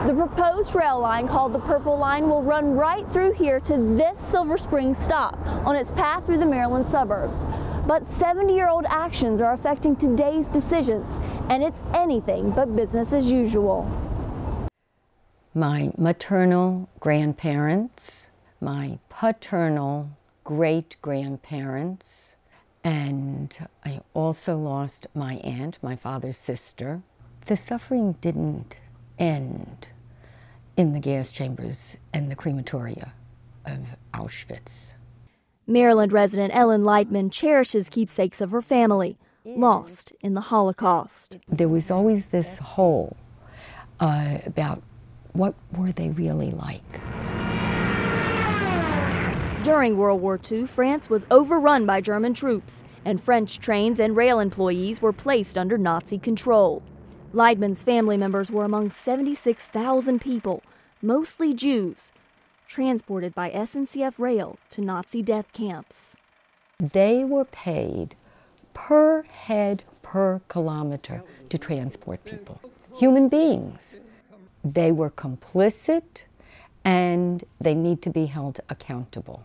The proposed rail line, called the Purple Line, will run right through here to this Silver Spring stop on its path through the Maryland suburbs. But 70-year-old actions are affecting today's decisions, and it's anything but business as usual. My maternal grandparents, my paternal great-grandparents, and I also lost my aunt, my father's sister. The suffering didn't end in the gas chambers and the crematoria of Auschwitz. Maryland resident Ellen Lightman cherishes keepsakes of her family, lost in the Holocaust. There was always this hole about what were they really like. During World War II, France was overrun by German troops, and French trains and rail employees were placed under Nazi control. Lightman's family members were among 76,000 people, mostly Jews, transported by SNCF rail to Nazi death camps. They were paid per head per kilometer to transport people, human beings. They were complicit and they need to be held accountable.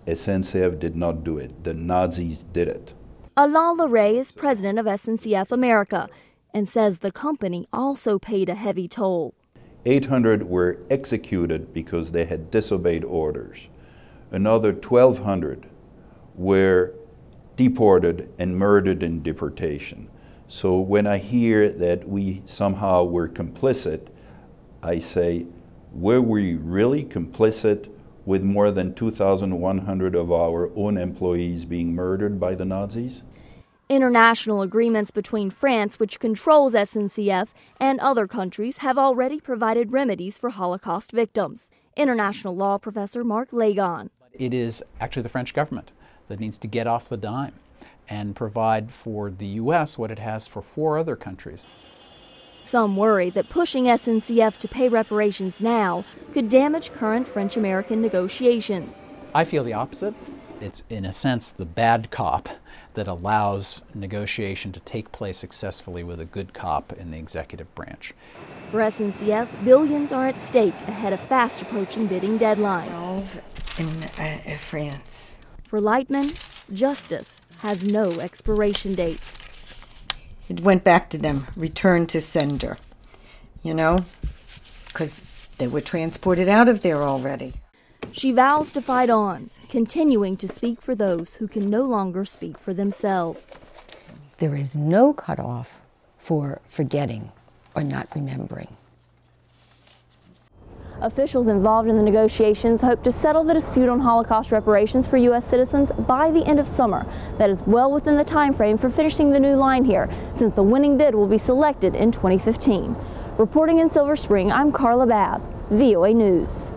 SNCF did not do it. The Nazis did it. Alain Larray is president of SNCF America and says the company also paid a heavy toll. 800 were executed because they had disobeyed orders. Another 1,200 were deported and murdered in deportation. So when I hear that we somehow were complicit, I say, were we really complicit with more than 2,100 of our own employees being murdered by the Nazis? International agreements between France, which controls SNCF, and other countries have already provided remedies for Holocaust victims. International law professor Mark Lagon. It is actually the French government that needs to get off the dime and provide for the U.S. what it has for 4 other countries. Some worry that pushing SNCF to pay reparations now could damage current French-American negotiations. I feel the opposite. It's, in a sense, the bad cop that allows negotiation to take place successfully with a good cop in the executive branch. For SNCF, billions are at stake ahead of fast-approaching bidding deadlines. In France. For Lightman, justice has no expiration date. It went back to them, returned to sender, you know, because they were transported out of there already. She vows to fight on, continuing to speak for those who can no longer speak for themselves. There is no cutoff for forgetting or not remembering. Officials involved in the negotiations hope to settle the dispute on Holocaust reparations for U.S. citizens by the end of summer. That is well within the time frame for finishing the new line here, since the winning bid will be selected in 2015. Reporting in Silver Spring, I'm Carla Babb, VOA News.